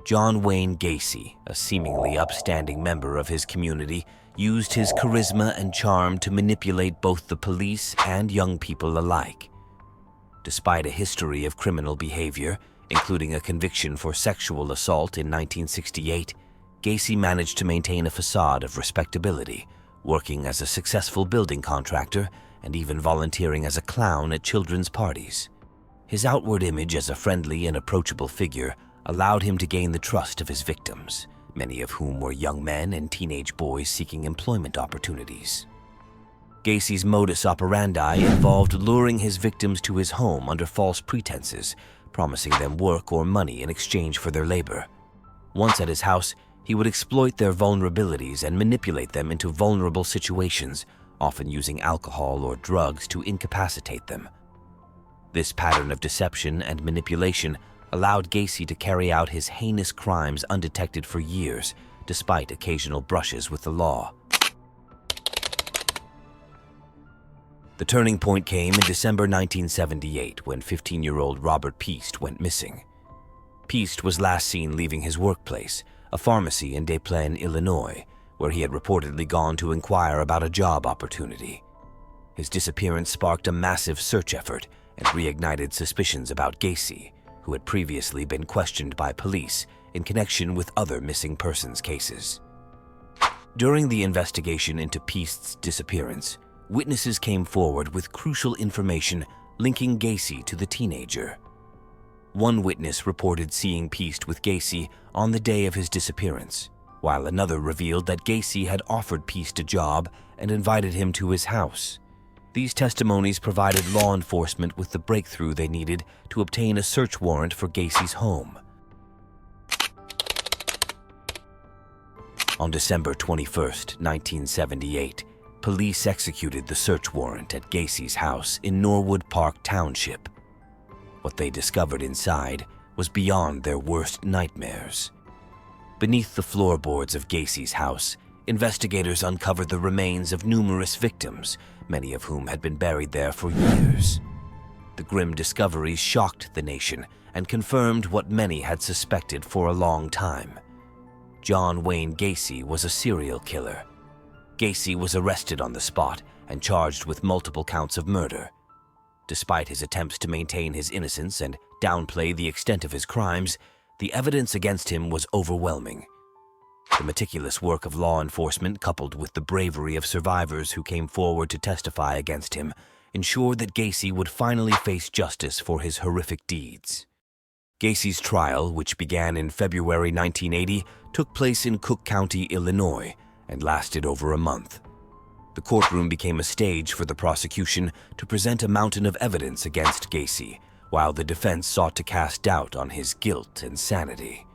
John Wayne Gacy, a seemingly upstanding member of his community, used his charisma and charm to manipulate both the police and young people alike. Despite a history of criminal behavior, including a conviction for sexual assault in 1968, Gacy managed to maintain a facade of respectability, working as a successful building contractor and even volunteering as a clown at children's parties. His outward image as a friendly and approachable figure allowed him to gain the trust of his victims, many of whom were young men and teenage boys seeking employment opportunities. Gacy's modus operandi involved luring his victims to his home under false pretenses, promising them work or money in exchange for their labor. Once at his house, he would exploit their vulnerabilities and manipulate them into vulnerable situations, often using alcohol or drugs to incapacitate them. This pattern of deception and manipulation allowed Gacy to carry out his heinous crimes undetected for years, despite occasional brushes with the law. The turning point came in December 1978 when 15-year-old Robert Piest went missing. Piest was last seen leaving his workplace, a pharmacy in Des Plaines, Illinois, where he had reportedly gone to inquire about a job opportunity. His disappearance sparked a massive search effort and reignited suspicions about Gacy, who had previously been questioned by police in connection with other missing persons cases. During the investigation into Piest's disappearance, witnesses came forward with crucial information linking Gacy to the teenager. One witness reported seeing Piest with Gacy on the day of his disappearance, while another revealed that Gacy had offered Piest a job and invited him to his house. These testimonies provided law enforcement with the breakthrough they needed to obtain a search warrant for Gacy's home. On December 21, 1978, police executed the search warrant at Gacy's house in Norwood Park Township. What they discovered inside was beyond their worst nightmares. Beneath the floorboards of Gacy's house, investigators uncovered the remains of numerous victims, many of whom had been buried there for years. The grim discoveries shocked the nation and confirmed what many had suspected for a long time. John Wayne Gacy was a serial killer. Gacy was arrested on the spot and charged with multiple counts of murder. Despite his attempts to maintain his innocence and downplay the extent of his crimes, the evidence against him was overwhelming. The meticulous work of law enforcement, coupled with the bravery of survivors who came forward to testify against him, ensured that Gacy would finally face justice for his horrific deeds. Gacy's trial, which began in February 1980, took place in Cook County, Illinois, and lasted over a month. The courtroom became a stage for the prosecution to present a mountain of evidence against Gacy, while the defense sought to cast doubt on his guilt and sanity.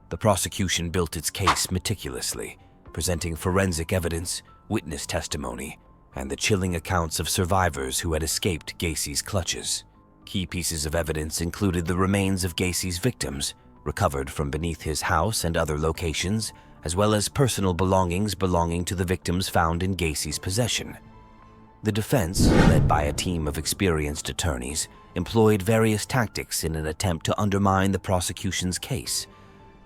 The prosecution built its case meticulously, presenting forensic evidence, witness testimony, and the chilling accounts of survivors who had escaped Gacy's clutches. Key pieces of evidence included the remains of Gacy's victims, recovered from beneath his house and other locations, as well as personal belongings belonging to the victims found in Gacy's possession. The defense, led by a team of experienced attorneys, employed various tactics in an attempt to undermine the prosecution's case.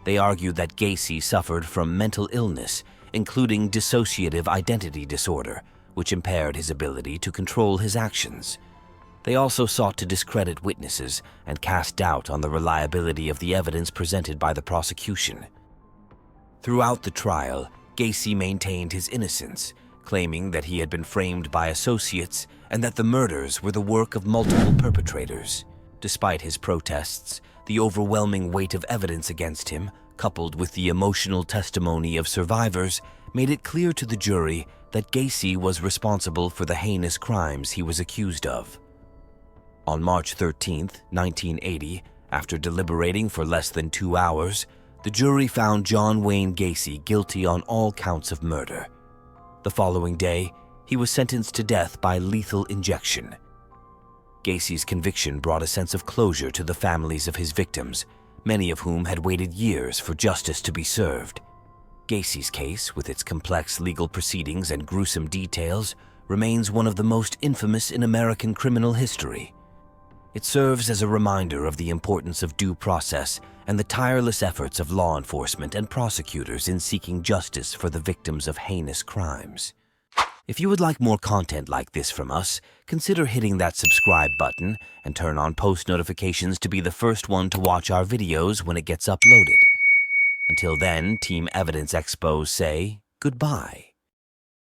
They argued that Gacy suffered from mental illness, including dissociative identity disorder, which impaired his ability to control his actions. They also sought to discredit witnesses and cast doubt on the reliability of the evidence presented by the prosecution. Throughout the trial, Gacy maintained his innocence, claiming that he had been framed by associates and that the murders were the work of multiple perpetrators. Despite his protests, the overwhelming weight of evidence against him, coupled with the emotional testimony of survivors, made it clear to the jury that Gacy was responsible for the heinous crimes he was accused of. On March 13, 1980, after deliberating for less than 2 hours, the jury found John Wayne Gacy guilty on all counts of murder. The following day, he was sentenced to death by lethal injection. Gacy's conviction brought a sense of closure to the families of his victims, many of whom had waited years for justice to be served. Gacy's case, with its complex legal proceedings and gruesome details, remains one of the most infamous in American criminal history. It serves as a reminder of the importance of due process and the tireless efforts of law enforcement and prosecutors in seeking justice for the victims of heinous crimes. If you would like more content like this from us, consider hitting that subscribe button and turn on post notifications to be the first one to watch our videos when it gets uploaded. Until then, Team Evidence Expos say goodbye.